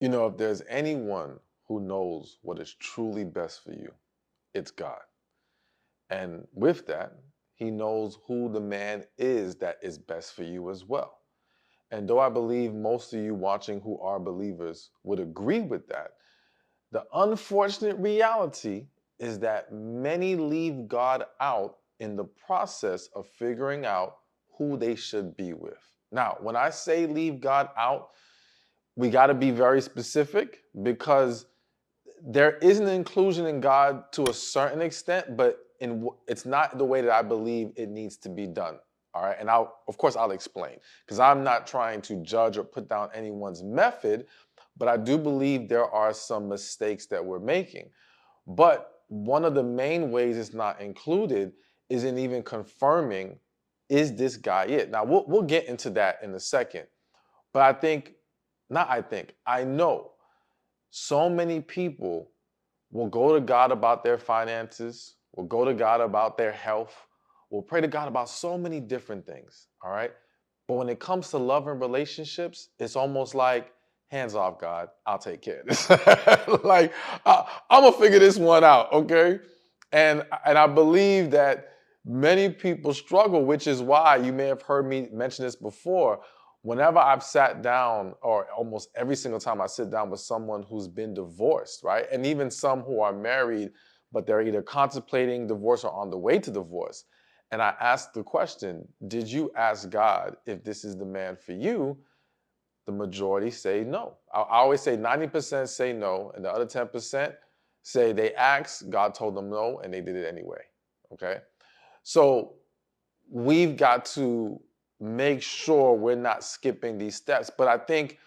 You know, if there's anyone who knows what is truly best for you, it's God. And with that, he knows who the man is that is best for you as well. And though I believe most of you watching who are believers would agree with that, the unfortunate reality is that many leave God out in the process of figuring out who they should be with. Now, when I say leave God out, we got to be very specific because there is an inclusion in God to a certain extent, but it's not the way that I believe it needs to be done. All right. And of course, I'll explain because I'm not trying to judge or put down anyone's method, but I do believe there are some mistakes that we're making. But one of the main ways it's not included is in even confirming, is this guy it? Now, we'll get into that in a second. But I know so many people will go to God about their finances, will go to God about their health, will pray to God about so many different things, all right? But when it comes to love and relationships, it's almost like, hands off, God, I'll take care of this. Like, I'm gonna figure this one out, okay? And I believe that many people struggle, which is why you may have heard me mention this before. Whenever I've sat down, or almost every single time I sit down with someone who's been divorced, right? And even some who are married, but they're either contemplating divorce or on the way to divorce. And I ask the question, did you ask God if this is the man for you? The majority say no. I always say 90% say no, and the other 10% say they asked, God told them no, and they did it anyway, okay? So we've got to make sure we're not skipping these steps. But I think,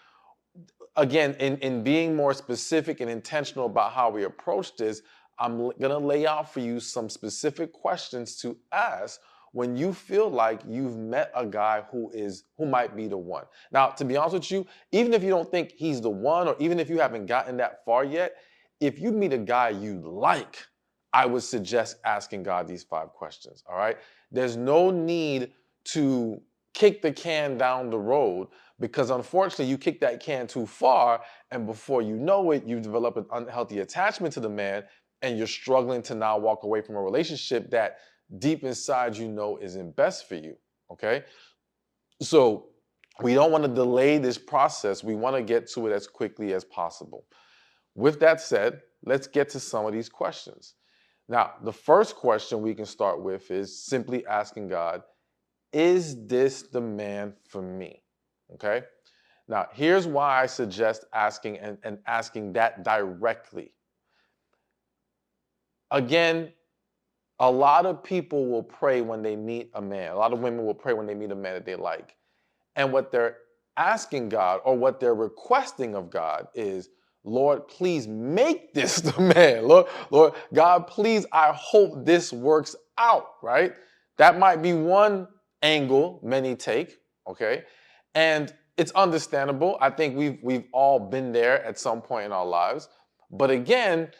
again, in being more specific and intentional about how we approach this, I'm going to lay out for you some specific questions to ask when you feel like you've met a guy who might be the one. Now, to be honest with you, even if you don't think he's the one, or even if you haven't gotten that far yet, if you meet a guy you like, I would suggest asking God these 5 questions, all right? There's no need to kick the can down the road, because unfortunately you kick that can too far, and before you know it, you develop an unhealthy attachment to the man, and you're struggling to now walk away from a relationship that deep inside you know isn't best for you, okay? So we don't want to delay this process. We want to get to it as quickly as possible. With that said, let's get to some of these questions. Now, the first question we can start with is simply asking God, is this the man for me? Okay? Now, here's why I suggest asking and asking that directly. Again, a lot of people will pray when they meet a man. A lot of women will pray when they meet a man that they like. And what they're asking God, or what they're requesting of God, is, Lord, please make this the man. Lord, God, please, I hope this works out, right? That might be one angle many take, okay? And it's understandable. I think we've all been there at some point in our lives. But again,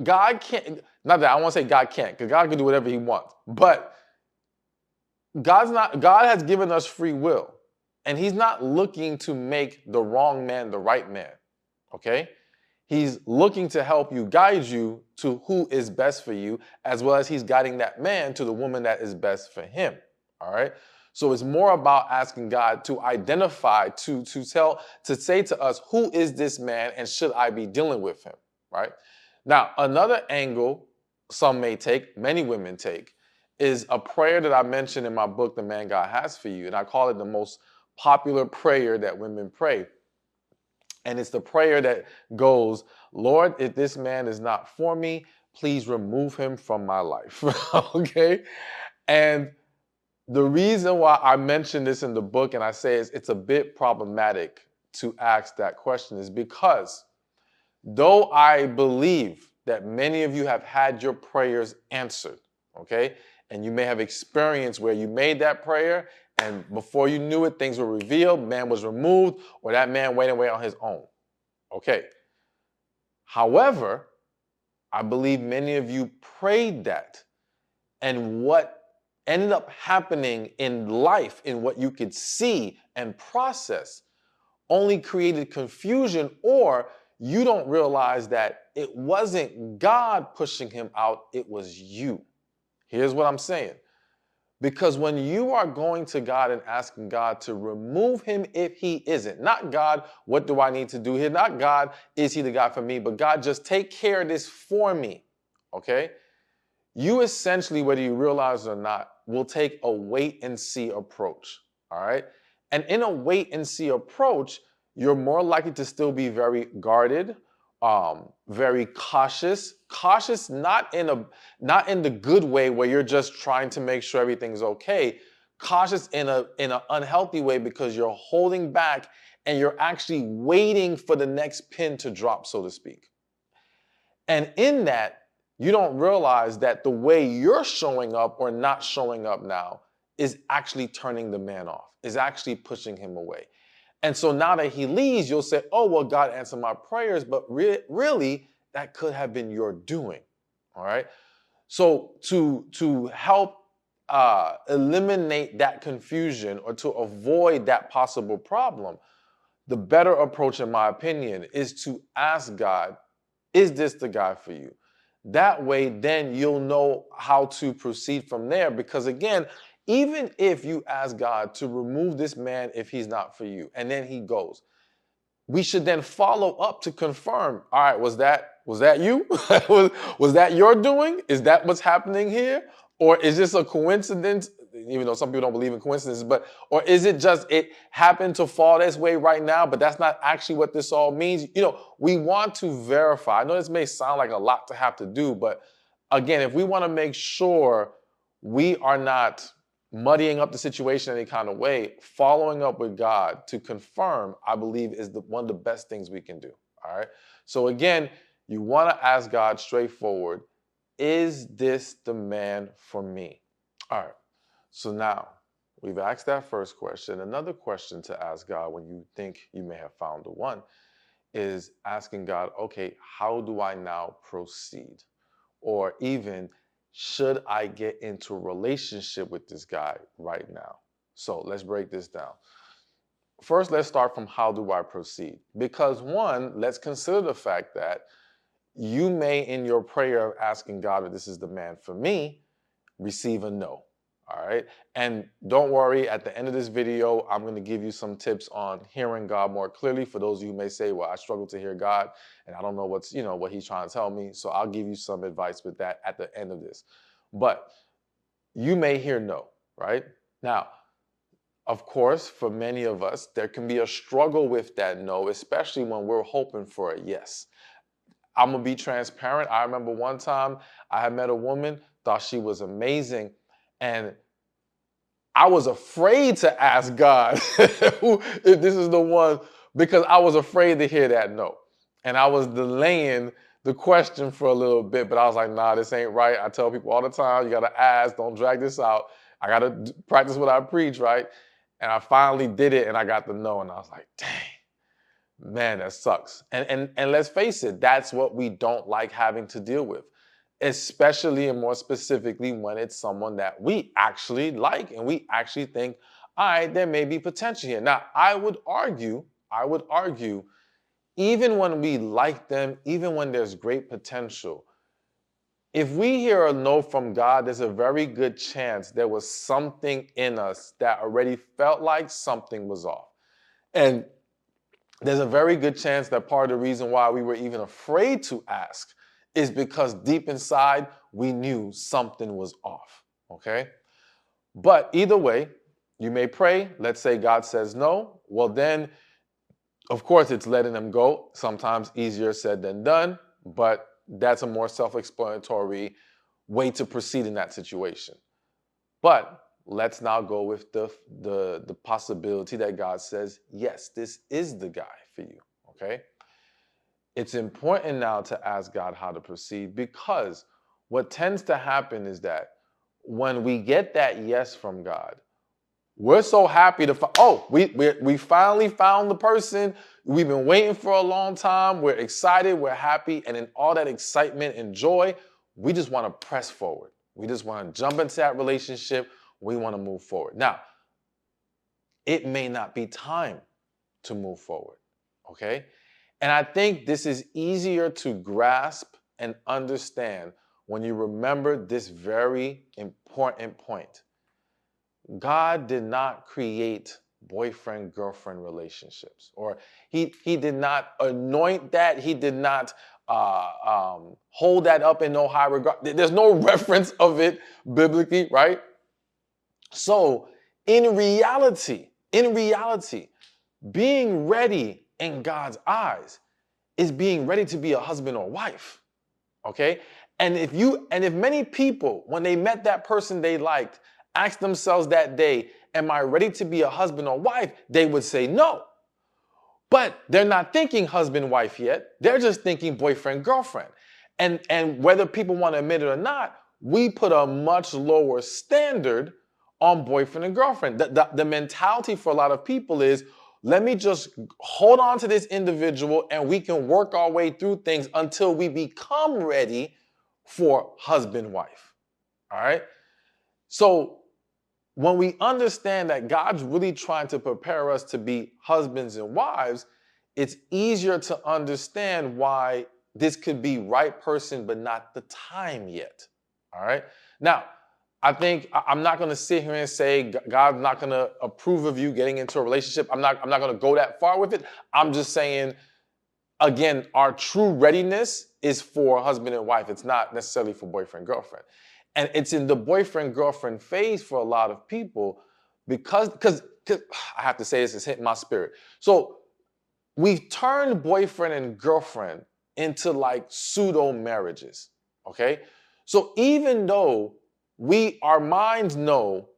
God can't, not that I want to say God can't, because God can do whatever he wants. But God has given us free will, and he's not looking to make the wrong man the right man, okay? He's looking to help you, guide you to who is best for you, as well as he's guiding that man to the woman that is best for him, all right? So it's more about asking God to identify, to say to us, who is this man, and should I be dealing with him, right? Now, another angle some may take, many women take, is a prayer that I mentioned in my book, The Man God Has for You. And I call it the most popular prayer that women pray. And it's the prayer that goes, Lord, if this man is not for me, please remove him from my life. Okay? And the reason why I mention this in the book, and I say it's a bit problematic to ask that question, is because though I believe that many of you have had your prayers answered, okay? And you may have experienced where you made that prayer, and before you knew it, things were revealed, man was removed, or that man went away on his own. Okay. However, I believe many of you prayed that, and what ended up happening in life, in what you could see and process, only created confusion, or you don't realize that it wasn't God pushing him out, it was you. Here's what I'm saying. Because when you are going to God and asking God to remove him if he isn't, not God, what do I need to do here? Not God, is he the God for me? But God, just take care of this for me, okay? You essentially, whether you realize it or not, will take a wait and see approach, all right? And in a wait and see approach, you're more likely to still be very guarded, very cautious. Cautious not in the good way where you're just trying to make sure everything's okay. Cautious in an unhealthy way because you're holding back and you're actually waiting for the next pin to drop, so to speak. And in that, you don't realize that the way you're showing up or not showing up now is actually turning the man off, is actually pushing him away. And so now that he leaves, you'll say, oh, well, God answered my prayers, but really, that could have been your doing, all right? So to help eliminate that confusion or to avoid that possible problem, the better approach, in my opinion, is to ask God, is this the guy for you? That way, then you'll know how to proceed from there. Because again, even if you ask God to remove this man if he's not for you, and then he goes, we should then follow up to confirm, all right, was that you? was that your doing? Is that what's happening here? Or is this a coincidence? Even though some people don't believe in coincidences, or is it just it happened to fall this way right now, but that's not actually what this all means? We want to verify. I know this may sound like a lot to have to do, but again, if we want to make sure we are not muddying up the situation in any kind of way, following up with God to confirm, I believe, is one of the best things we can do. All right. So again, you want to ask God straightforward, is this the man for me? All right. So now we've asked that first question. Another question to ask God when you think you may have found the one is asking God, okay, how do I now proceed? Or even, should I get into a relationship with this guy right now? So let's break this down. First, let's start from how do I proceed? Because one, let's consider the fact that you may, in your prayer of asking God if this is the man for me, receive a no. All right. And don't worry, at the end of this video, I'm going to give you some tips on hearing God more clearly. For those of you who may say, well, I struggle to hear God and I don't know what he's trying to tell me. So I'll give you some advice with that at the end of this. But you may hear no, right? Now, of course, for many of us, there can be a struggle with that no, especially when we're hoping for a yes. I'm going to be transparent. I remember one time I had met a woman, thought she was amazing, and I was afraid to ask God if this is the one, because I was afraid to hear that no. And I was delaying the question for a little bit, but I was like, nah, this ain't right. I tell people all the time, you got to ask, don't drag this out. I got to practice what I preach, right? And I finally did it and I got the no, and I was like, dang, man, that sucks. And let's face it, that's what we don't like having to deal with, especially and more specifically when it's someone that we actually like and we actually think, all right, there may be potential here. Now, I would argue, even when we like them, even when there's great potential, if we hear a no from God, there's a very good chance there was something in us that already felt like something was off. And there's a very good chance that part of the reason why we were even afraid to ask is because deep inside, we knew something was off, okay? But either way, you may pray. Let's say God says no. Well, then, of course, it's letting them go. Sometimes easier said than done, but that's a more self-explanatory way to proceed in that situation. But let's now go with the possibility that God says, yes, this is the guy for you, okay? It's important now to ask God how to proceed, because what tends to happen is that when we get that yes from God, we're so happy to we finally found the person we've been waiting for a long time. We're excited, we're happy, and in all that excitement and joy, we just want to press forward. We just want to jump into that relationship. We want to move forward. Now, it may not be time to move forward. Okay? And I think this is easier to grasp and understand when you remember this very important point. God did not create boyfriend-girlfriend relationships, or he did not anoint that. He did not hold that up in no high regard. There's no reference of it biblically, right? So in reality, being ready in God's eyes is being ready to be a husband or wife. Okay? And if many people, when they met that person they liked, asked themselves that day, am I ready to be a husband or wife? They would say no. But they're not thinking husband, wife yet. They're just thinking boyfriend, girlfriend. And whether people want to admit it or not, we put a much lower standard on boyfriend and girlfriend. The mentality for a lot of people is, let me just hold on to this individual and we can work our way through things until we become ready for husband, wife. All right? So when we understand that God's really trying to prepare us to be husbands and wives, it's easier to understand why this could be right person, but not the time yet. All right? Now, I think I'm not going to sit here and say God's not going to approve of you getting into a relationship. I'm not going to go that far with it. I'm just saying, again, our true readiness is for husband and wife. It's not necessarily for boyfriend, girlfriend. And it's in the boyfriend, girlfriend phase for a lot of people because I have to say this, it's hitting my spirit. So we've turned boyfriend and girlfriend into like pseudo marriages, okay? So even though our minds know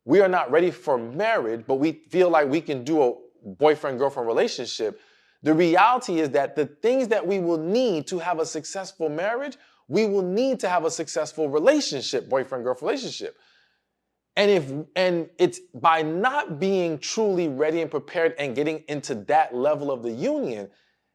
we are not ready for marriage, but we feel like we can do a boyfriend-girlfriend relationship, the reality is that the things that we will need to have a successful marriage, we will need to have a successful relationship, boyfriend-girlfriend relationship. And it's by not being truly ready and prepared and getting into that level of the union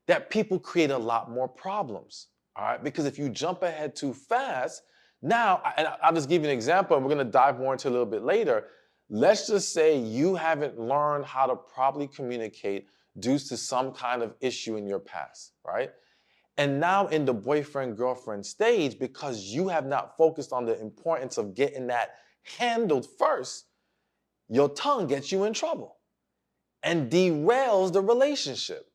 that people create a lot more problems, all right? Because if you jump ahead too fast, now, and I'll just give you an example, and we're going to dive more into it a little bit later. Let's just say you haven't learned how to properly communicate due to some kind of issue in your past, right? And now in the boyfriend-girlfriend stage, because you have not focused on the importance of getting that handled first, your tongue gets you in trouble and derails the relationship.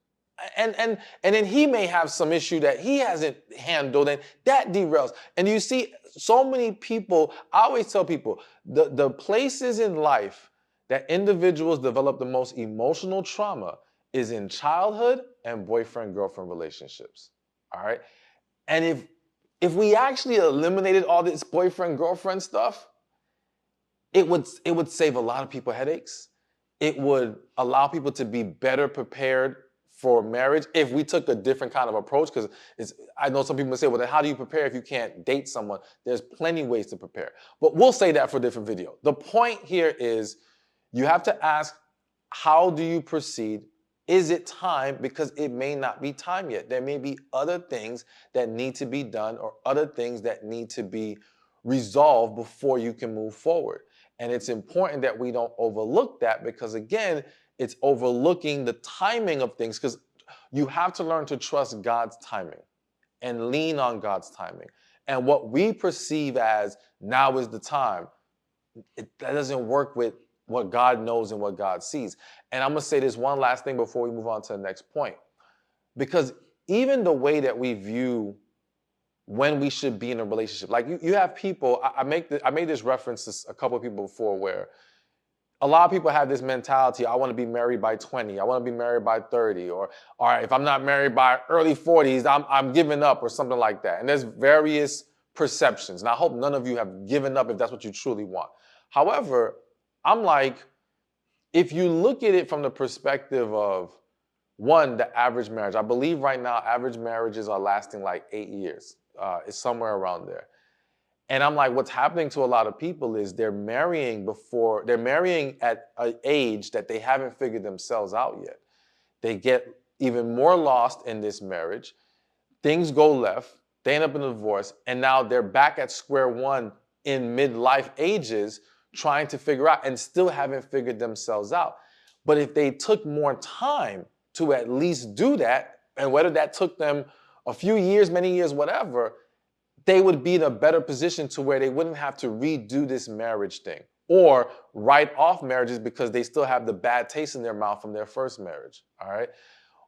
And then he may have some issue that he hasn't handled, and that derails. And you see, so many people, I always tell people, the places in life that individuals develop the most emotional trauma is in childhood and boyfriend-girlfriend relationships. All right? And if we actually eliminated all this boyfriend-girlfriend stuff, it would save a lot of people headaches. It would allow people to be better prepared for marriage if we took a different kind of approach. Because I know some people say, well, then how do you prepare if you can't date someone? There's plenty ways to prepare. But we'll say that for a different video. The point here is you have to ask, how do you proceed? Is it time? Because it may not be time yet. There may be other things that need to be done or other things that need to be resolved before you can move forward. And it's important that we don't overlook that because, again, it's overlooking the timing of things because you have to learn to trust God's timing and lean on God's timing. And what we perceive as now is the time, that doesn't work with what God knows and what God sees. And I'm going to say this one last thing before we move on to the next point. Because even the way that we view when we should be in a relationship, like you have people, I made this reference to a couple of people before where a lot of people have this mentality, I want to be married by 20, I want to be married by 30, or if I'm not married by early 40s, I'm giving up or something like that. And there's various perceptions. And I hope none of you have given up if that's what you truly want. However, I'm like, if you look at it from the perspective of, one, the average marriage, I believe right now average marriages are lasting like 8 years. It's somewhere around there. And I'm like, what's happening to a lot of people is they're marrying at an age that they haven't figured themselves out yet. They get even more lost in this marriage. Things go left. They end up in a divorce. And now they're back at square one in midlife ages trying to figure out and still haven't figured themselves out. But if they took more time to at least do that, and whether that took them a few years, many years, whatever, they would be in a better position to where they wouldn't have to redo this marriage thing or write off marriages because they still have the bad taste in their mouth from their first marriage. All right.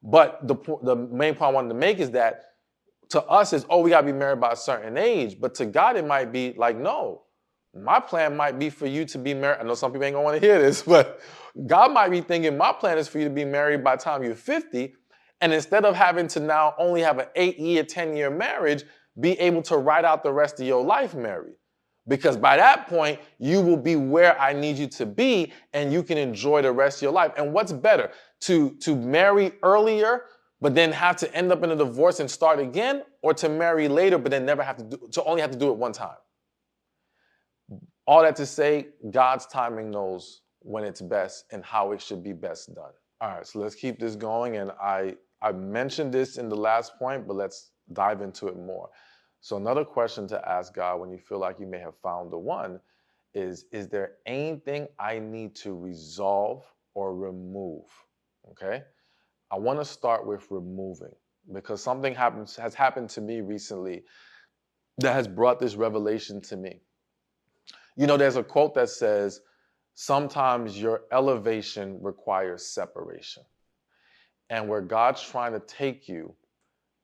But the main point I wanted to make is that to us is, oh, we got to be married by a certain age. But to God, it might be like, no, my plan might be for you to be married. I know some people ain't going to want to hear this, but God might be thinking my plan is for you to be married by the time you're 50. And instead of having to now only have an 8-year, 10-year marriage, be able to ride out the rest of your life married. Because by that point, you will be where I need you to be and you can enjoy the rest of your life. And what's better, to marry earlier, but then have to end up in a divorce and start again, or to marry later, but then never have to only have to do it one time? All that to say, God's timing knows when it's best and how it should be best done. All right, so let's keep this going. And I mentioned this in the last point, but let's dive into it more. So another question to ask God when you feel like you may have found the one is there anything I need to resolve or remove? Okay? I want to start with removing, because something has happened to me recently that has brought this revelation to me. You know, there's a quote that says, sometimes your elevation requires separation. And where God's trying to take you,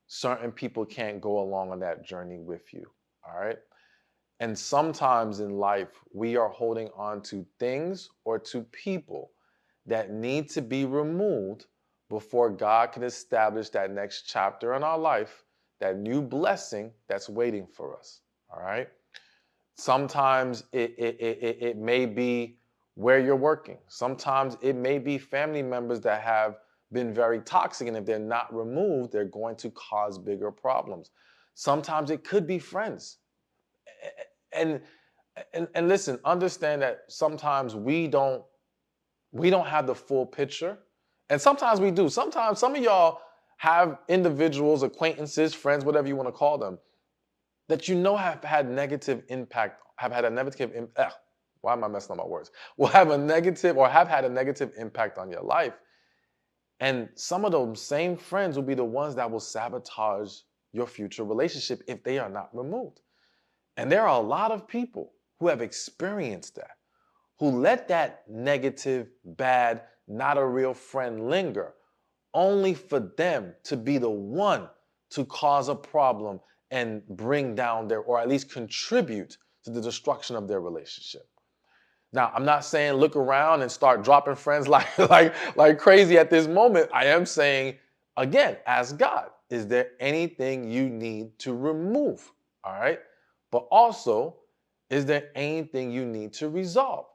certain people can't go along on that journey with you, all right? And sometimes in life, we are holding on to things or to people that need to be removed before God can establish that next chapter in our life, that new blessing that's waiting for us, all right? Sometimes it may be where you're working. Sometimes it may be family members that have been very toxic, and if they're not removed, they're going to cause bigger problems. Sometimes it could be friends. And listen, understand that sometimes we don't have the full picture. And sometimes we do. Sometimes some of y'all have individuals, acquaintances, friends, whatever you want to call them, that you know have had negative impact, have had a negative impact. Why am I messing up my words? Will have a negative or have had a negative impact on your life. And some of those same friends will be the ones that will sabotage your future relationship if they are not removed. And there are a lot of people who have experienced that, who let that negative, bad, not a real friend linger, only for them to be the one to cause a problem and bring down or at least contribute to the destruction of their relationship. Now, I'm not saying look around and start dropping friends like crazy at this moment. I am saying, again, ask God, is there anything you need to remove? All right? But also, is there anything you need to resolve?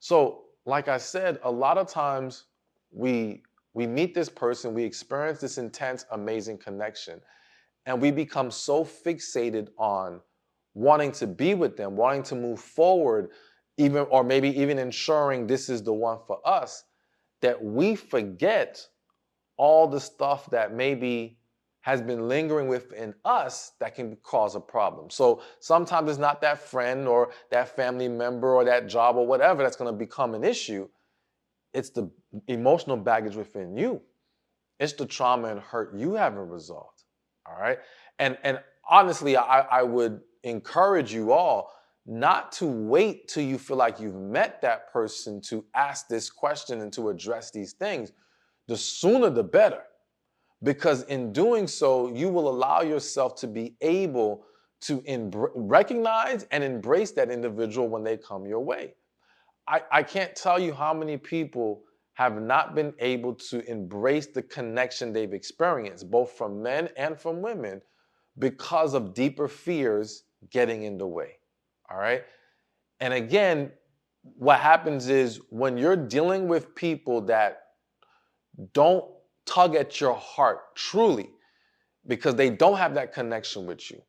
So, like I said, a lot of times we meet this person, we experience this intense, amazing connection, and we become so fixated on wanting to be with them, wanting to move forward, even or maybe even ensuring this is the one for us, that we forget all the stuff that maybe has been lingering within us that can cause a problem. So sometimes it's not that friend or that family member or that job or whatever that's going to become an issue. It's the emotional baggage within you. It's the trauma and hurt you haven't resolved. All right. And honestly, I would encourage you all not to wait till you feel like you've met that person to ask this question and to address these things. The sooner the better. Because in doing so, you will allow yourself to be able to recognize and embrace that individual when they come your way. I can't tell you how many people have not been able to embrace the connection they've experienced, both from men and from women, because of deeper fears getting in the way. All right? And again, what happens is when you're dealing with people that don't tug at your heart truly because they don't have that connection with you,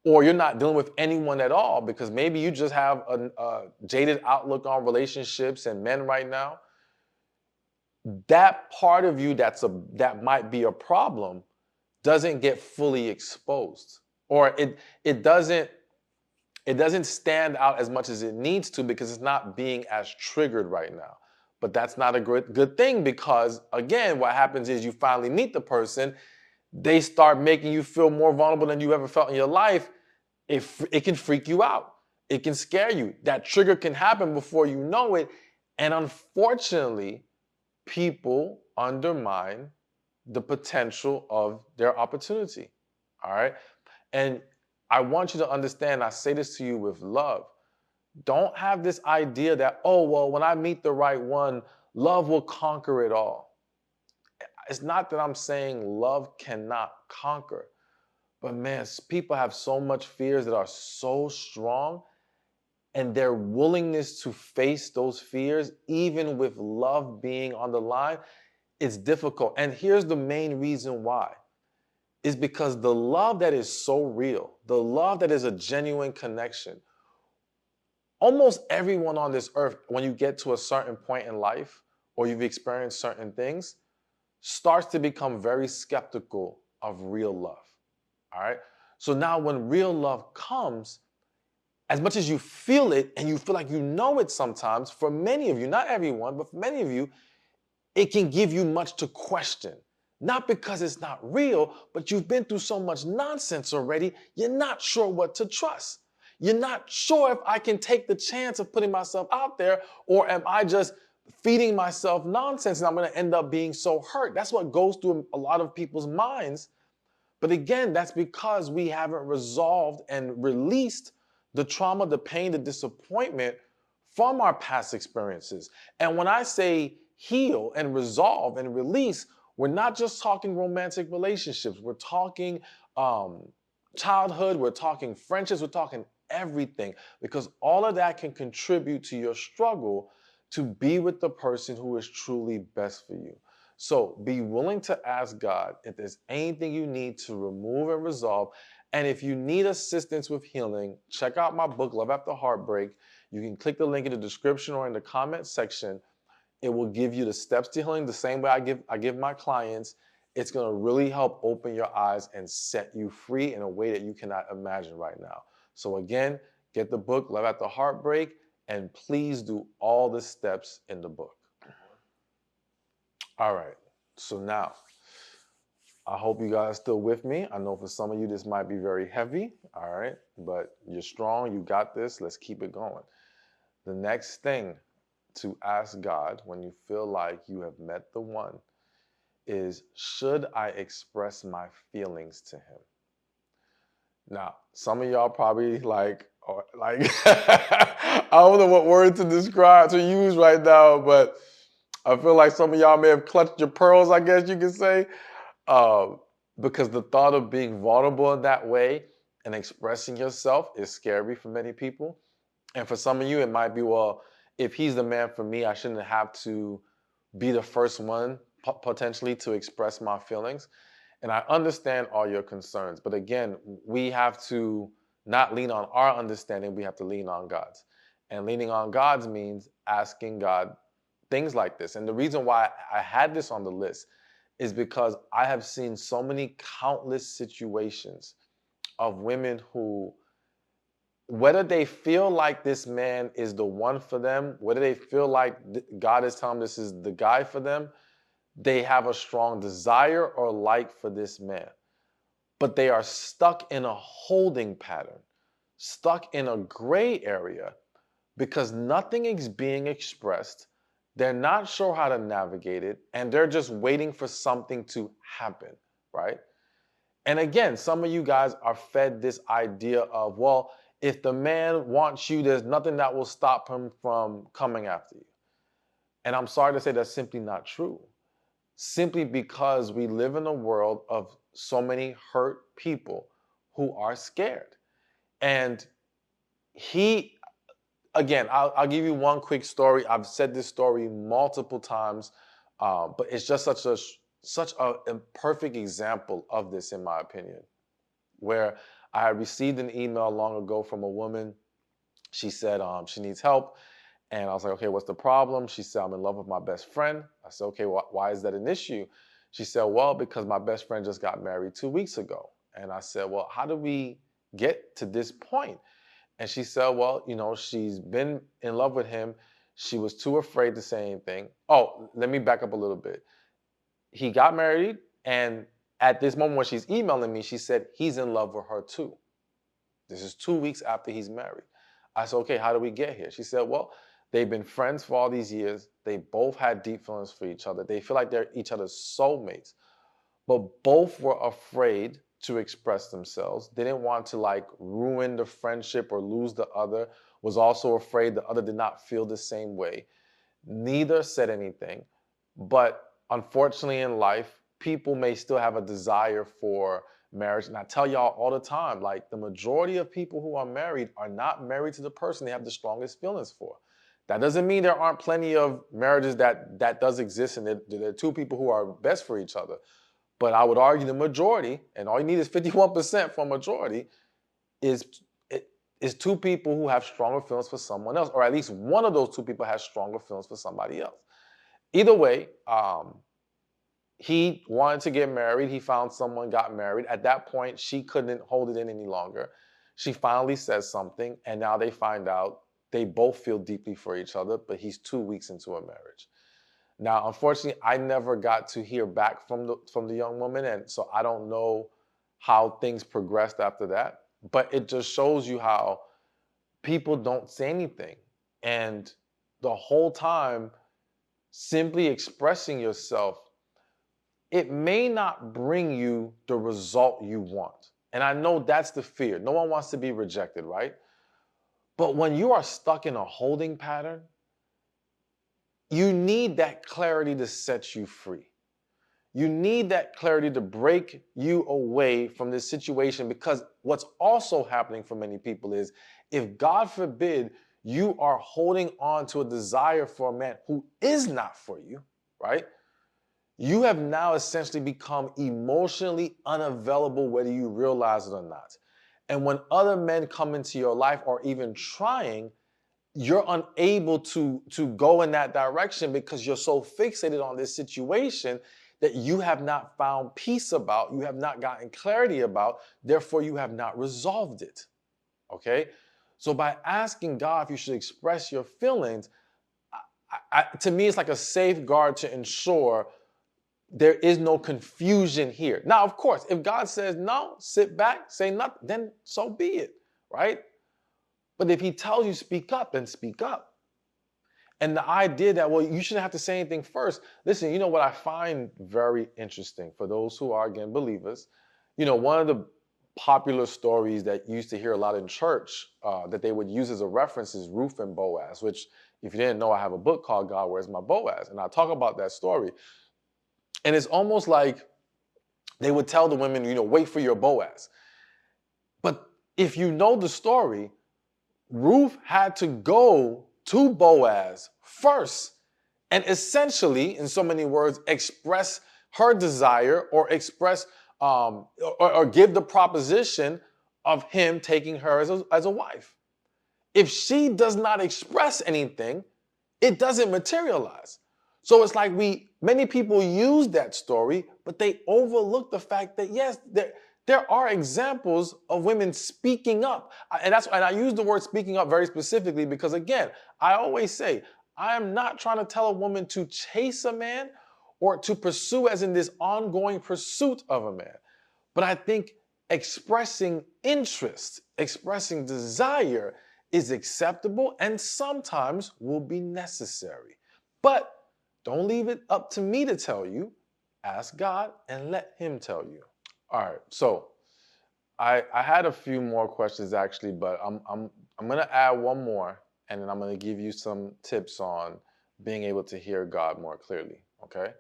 or you're not dealing with anyone at all because maybe you just have a jaded outlook on relationships and men right now, that part of you that might be a problem doesn't get fully exposed, or it doesn't stand out as much as it needs to because it's not being as triggered right now. But that's not a good thing because, again, what happens is you finally meet the person, they start making you feel more vulnerable than you ever felt in your life. It can freak you out. It can scare you. That trigger can happen before you know it. And unfortunately, people undermine the potential of their opportunity. All right. And I want you to understand, I say this to you with love. Don't have this idea that, oh, well, when I meet the right one, love will conquer it all. It's not that I'm saying love cannot conquer, but man, people have so much fears that are so strong, and their willingness to face those fears, even with love being on the line, it's difficult. And here's the main reason why. Is because the love that is so real, the love that is a genuine connection, almost everyone on this earth, when you get to a certain point in life or you've experienced certain things, starts to become very skeptical of real love. All right. So now when real love comes, as much as you feel it and you feel like you know it sometimes, for many of you, not everyone, but for many of you, it can give you much to question. Not because it's not real, but you've been through so much nonsense already, you're not sure what to trust. You're not sure if I can take the chance of putting myself out there, or am I just feeding myself nonsense and I'm going to end up being so hurt. That's what goes through a lot of people's minds. But again, that's because we haven't resolved and released the trauma, the pain, the disappointment from our past experiences. And when I say heal and resolve and release, we're not just talking romantic relationships. We're talking childhood. We're talking friendships. We're talking everything, because all of that can contribute to your struggle to be with the person who is truly best for you. So be willing to ask God if there's anything you need to remove and resolve. And if you need assistance with healing, check out my book, Love After Heartbreak. You can click the link in the description or in the comment section. It will give you the steps to healing the same way I give my clients. It's going to really help open your eyes and set you free in a way that you cannot imagine right now. So again, get the book, Love After Heartbreak, and please do all the steps in the book. All right, so now, I hope you guys are still with me. I know for some of you this might be very heavy, all right? But you're strong, you got this, let's keep it going. The next thing to ask God when you feel like you have met the one is, should I express my feelings to him? Now, some of y'all probably like I don't know what word to use right now, but I feel like some of y'all may have clutched your pearls, I guess you could say, because the thought of being vulnerable in that way and expressing yourself is scary for many people. And for some of you, it might be, well, if he's the man for me, I shouldn't have to be the first one potentially to express my feelings. And I understand all your concerns. But again, we have to not lean on our understanding. We have to lean on God's. And leaning on God's means asking God things like this. And the reason why I had this on the list is because I have seen so many countless situations of women who, whether they feel like this man is the one for them, whether they feel like God is telling them this is the guy for them, they have a strong desire or like for this man. But they are stuck in a holding pattern, stuck in a gray area, because nothing is being expressed. They're not sure how to navigate it, and they're just waiting for something to happen, right? And again, some of you guys are fed this idea of, well, if the man wants you, there's nothing that will stop him from coming after you. And I'm sorry to say that's simply not true. Simply because we live in a world of so many hurt people who are scared. And again, I'll give you one quick story. I've said this story multiple times, but it's just such a perfect example of this, in my opinion, where I received an email long ago from a woman. She said she needs help. And I was like, okay, what's the problem? She said, I'm in love with my best friend. I said, okay, why is that an issue? She said, well, because my best friend just got married 2 weeks ago. And I said, well, how did we get to this point? And she said, well, she's been in love with him. She was too afraid to say anything. Oh, let me back up a little bit. He got married, and at this moment when she's emailing me, she said he's in love with her too. This is 2 weeks after he's married. I said, okay, how did we get here? She said, well, they've been friends for all these years. They both had deep feelings for each other. They feel like they're each other's soulmates, but both were afraid to express themselves. They didn't want to like ruin the friendship or lose the other, was also afraid the other did not feel the same way. Neither said anything, but unfortunately in life, people may still have a desire for marriage. And I tell y'all all the time, like the majority of people who are married are not married to the person they have the strongest feelings for. That doesn't mean there aren't plenty of marriages that does exist and there are two people who are best for each other. But I would argue the majority, and all you need is 51% for a majority, is is two people who have stronger feelings for someone else, or at least one of those two people has stronger feelings for somebody else. Either way, he wanted to get married. He found someone, got married. At that point, she couldn't hold it in any longer. She finally says something, and now they find out they both feel deeply for each other, but he's 2 weeks into a marriage. Now, unfortunately, I never got to hear back from the young woman, and so I don't know how things progressed after that. But it just shows you how people don't say anything. And the whole time, simply expressing yourself, it may not bring you the result you want. And I know that's the fear. No one wants to be rejected, right? But when you are stuck in a holding pattern, you need that clarity to set you free. You need that clarity to break you away from this situation, because what's also happening for many people is, if God forbid you are holding on to a desire for a man who is not for you, right? You have now essentially become emotionally unavailable whether you realize it or not. And when other men come into your life or even trying, you're unable to go in that direction because you're so fixated on this situation that you have not found peace about, you have not gotten clarity about, therefore you have not resolved it, okay? So by asking God if you should express your feelings, to me, it's like a safeguard to ensure there is no confusion here. Now, of course, if God says no, sit back, say nothing, then so be it, right? But if he tells you speak up, then speak up. And the idea that, well, you shouldn't have to say anything first. Listen, you know what I find very interesting for those who are, again, believers, one of the popular stories that you used to hear a lot in church that they would use as a reference is Ruth and Boaz, which, if you didn't know, I have a book called God, Where's My Boaz? And I talk about that story. And it's almost like they would tell the women, wait for your Boaz. But if you know the story, Ruth had to go to Boaz first and essentially, in so many words, express her desire or express or give the proposition of him taking her as a wife. If she does not express anything, it doesn't materialize. So it's like many people use that story, but they overlook the fact that, yes, there are examples of women speaking up. And I use the word speaking up very specifically because, again, I always say, I am not trying to tell a woman to chase a man or to pursue as in this ongoing pursuit of a man. But I think expressing interest, expressing desire is acceptable and sometimes will be necessary. But don't leave it up to me to tell you. Ask God and let him tell you. All right, so I had a few more questions actually, but I'm gonna add one more, and then I'm gonna give you some tips on being able to hear God more clearly. Okay,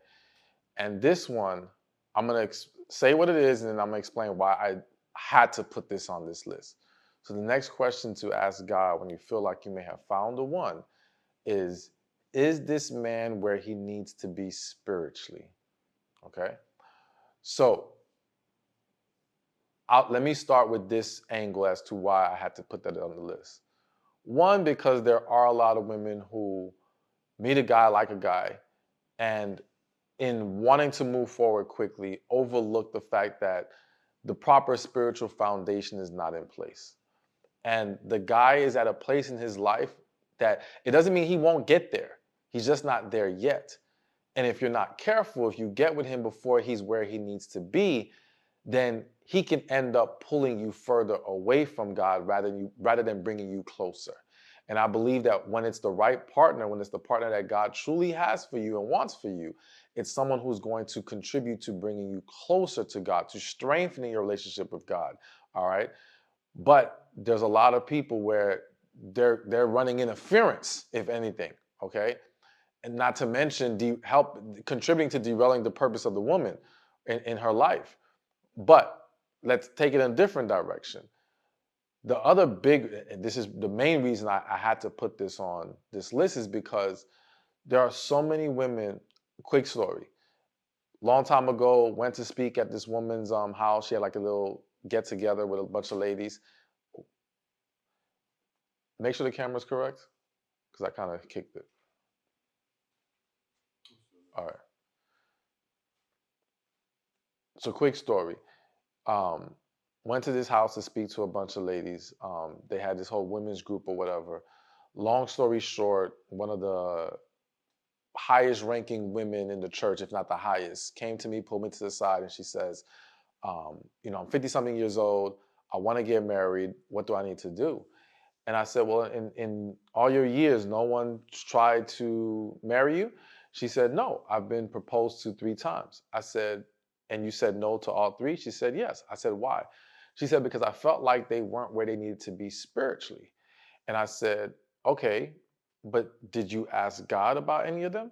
and this one I'm gonna say what it is, and then I'm gonna explain why I had to put this on this list. So the next question to ask God when you feel like you may have found the one is this man where he needs to be spiritually? Okay, so let me start with this angle as to why I had to put that on the list. One, because there are a lot of women who meet a guy like a guy and in wanting to move forward quickly, overlook the fact that the proper spiritual foundation is not in place. And the guy is at a place in his life That it doesn't mean he won't get there. He's just not there yet. And if you're not careful, if you get with him before he's where he needs to be, then he can end up pulling you further away from God rather than bringing you closer. And I believe that when it's the right partner, when it's the partner that God truly has for you and wants for you, it's someone who's going to contribute to bringing you closer to God, to strengthening your relationship with God. All right. But there's a lot of people where they're running interference, if anything. Okay. And not to mention contributing to derailing the purpose of the woman in her life. But let's take it in a different direction. The other this is the main reason I had to put this on this list, is because there are so many women. Quick story. Long time ago, went to speak at this woman's house. She had like a little get together with a bunch of ladies. Make sure the camera's correct, because I kind of kicked it. All right. So quick story. Went to this house to speak to a bunch of ladies. They had this whole women's group or whatever. Long story short, one of the highest ranking women in the church, if not the highest, came to me, pulled me to the side, and she says, I'm 50 something years old. I want to get married. What do I need to do? And I said, well, in all your years, no one tried to marry you? She said, no, I've been proposed to 3 times. I said, and you said no to all 3? She said, yes. I said, why? She said, because I felt like they weren't where they needed to be spiritually. And I said, okay, but did you ask God about any of them?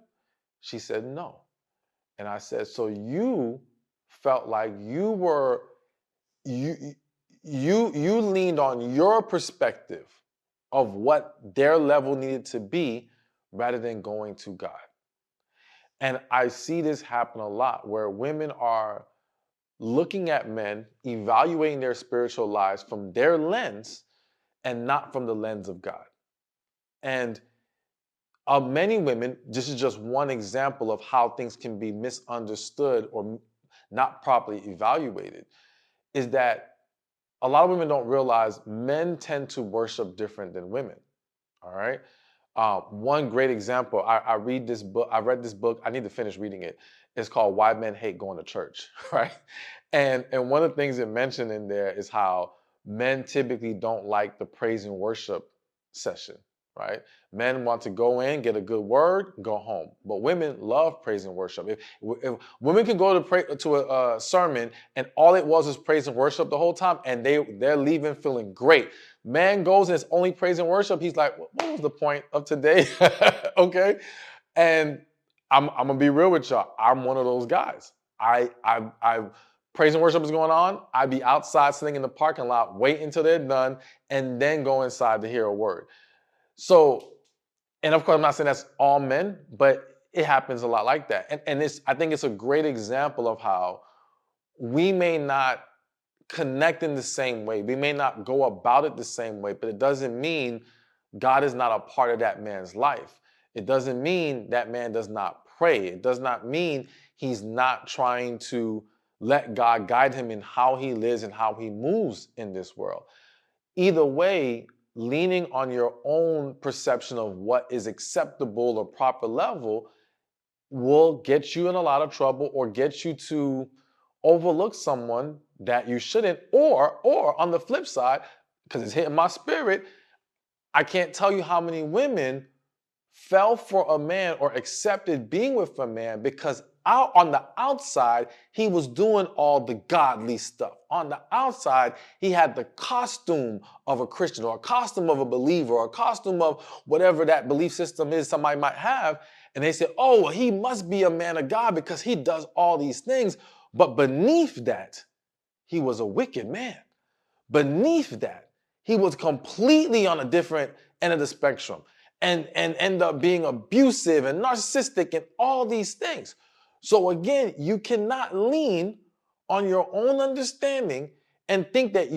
She said, no. And I said, so you felt like you leaned on your perspective of what their level needed to be rather than going to God. And I see this happen a lot, where women are looking at men, evaluating their spiritual lives from their lens and not from the lens of God. And many women, this is just one example of how things can be misunderstood or not properly evaluated, is that a lot of women don't realize men tend to worship different than women. All right. One great example, I read this book. I read this book. I need to finish reading it. It's called Why Men Hate Going to Church. Right. And one of the things it mentioned in there is how men typically don't like the praise and worship session. Right. Men want to go in, get a good word, go home. But women love praise and worship. If women can go to a sermon and all it was praise and worship the whole time, and they're leaving feeling great. Man goes and it's only praise and worship. He's like, what was the point of today? Okay. And I'm gonna be real with y'all. I'm one of those guys. I praise and worship is going on. I'd be outside sitting in the parking lot, waiting until they're done, and then go inside to hear a word. So, and of course, I'm not saying that's all men, but it happens a lot like that. And I think it's a great example of how we may not connect in the same way. We may not go about it the same way, but it doesn't mean God is not a part of that man's life. It doesn't mean that man does not pray. It does not mean he's not trying to let God guide him in how he lives and how he moves in this world. Either way, leaning on your own perception of what is acceptable or proper level will get you in a lot of trouble, or get you to overlook someone that you shouldn't. Or on the flip side, because it's hitting my spirit, I can't tell you how many women fell for a man or accepted being with a man because out on the outside, he was doing all the godly stuff. On the outside, he had the costume of a Christian, or a costume of a believer, or a costume of whatever that belief system is somebody might have. And they say, oh, well, he must be a man of God because he does all these things. But beneath that, he was a wicked man. Beneath that, he was completely on a different end of the spectrum and end up being abusive and narcissistic and all these things. So again, you cannot lean on your own understanding and think that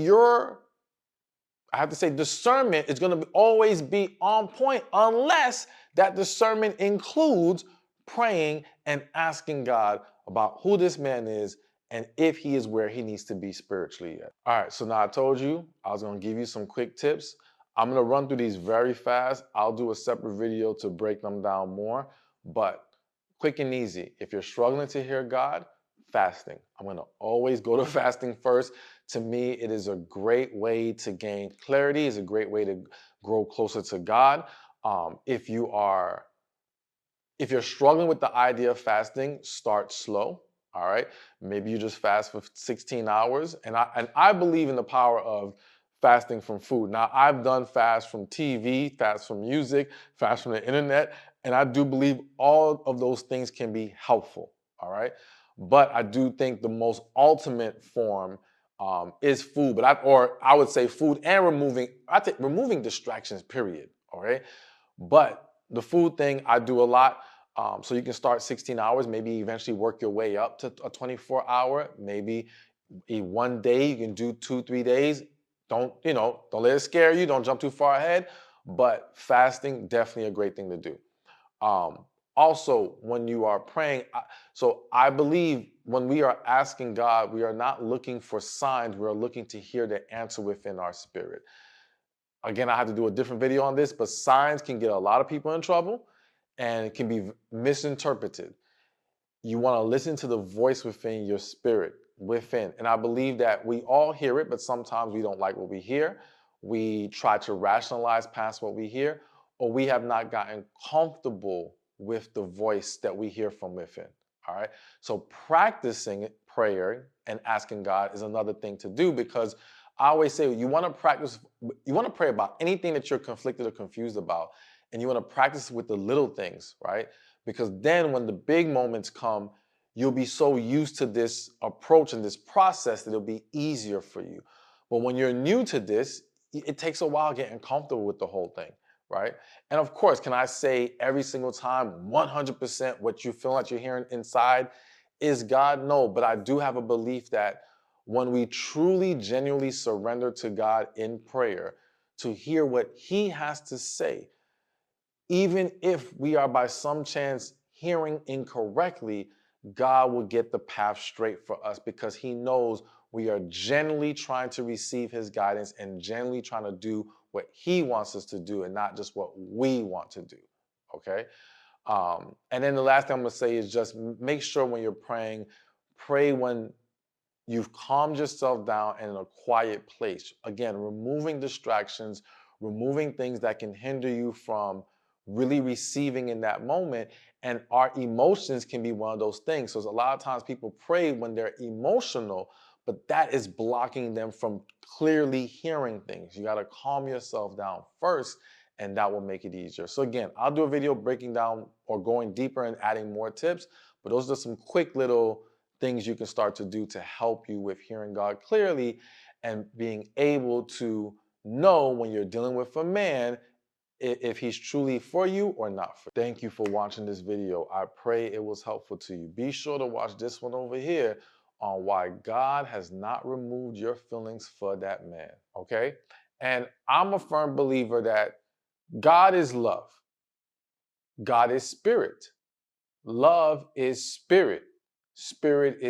I have to say, discernment is going to always be on point, unless that discernment includes praying and asking God about who this man is and if he is where he needs to be spiritually yet. All right, so now I told you I was going to give you some quick tips. I'm going to run through these very fast. I'll do a separate video to break them down more, but quick and easy. If you're struggling to hear God, fasting. I'm going to always go to fasting first. To me, it is a great way to gain clarity. It's a great way to grow closer to God. If you're struggling with the idea of fasting, start slow. All right. Maybe you just fast for 16 hours. And I believe in the power of fasting from food. Now, I've done fast from TV, fast from music, fast from the internet. And I do believe all of those things can be helpful. All right. But I do think the most ultimate form is food. Or I would say food and removing distractions, period. All right. But the food thing, I do a lot. So you can start 16 hours, maybe eventually work your way up to a 24-hour. Maybe one day you can do 2-3 days. Don't let it scare you. Don't jump too far ahead. But fasting, definitely a great thing to do. Um, Also, when you are praying, so I believe when we are asking God, we are not looking for signs. We are looking to hear the answer within our spirit. Again, I have to do a different video on this, but signs can get a lot of people in trouble and it can be misinterpreted. You want to listen to the voice within your spirit, within. And I believe that we all hear it, but sometimes we don't like what we hear. We try to rationalize past what we hear, or we have not gotten comfortable with the voice that we hear from within. All right. So practicing prayer and asking God is another thing to do, because I always say you want to pray about anything that you're conflicted or confused about, and you want to practice with the little things, right? Because then when the big moments come, you'll be so used to this approach and this process that it'll be easier for you. But when you're new to this, it takes a while getting comfortable with the whole thing, right? And of course, can I say every single time, 100% what you feel like you're hearing inside is God? No, but I do have a belief that when we truly, genuinely surrender to God in prayer to hear what He has to say, even if we are by some chance hearing incorrectly, God will get the path straight for us because He knows we are genuinely trying to receive His guidance and genuinely trying to do what He wants us to do and not just what we want to do. Okay? And then the last thing I'm going to say is just make sure when you're praying, pray when you've calmed yourself down and in a quiet place. Again, removing distractions, removing things that can hinder you from really receiving in that moment. And our emotions can be one of those things. So a lot of times people pray when they're emotional, but that is blocking them from clearly hearing things. You got to calm yourself down first, and that will make it easier. So again, I'll do a video breaking down or going deeper and adding more tips, but those are some quick little things you can start to do to help you with hearing God clearly and being able to know when you're dealing with a man if he's truly for you or not for you. Thank you for watching this video. I pray it was helpful to you. Be sure to watch this one over here on why God has not removed your feelings for that man, okay? And I'm a firm believer that God is love. God is spirit. Love is spirit. Spirit is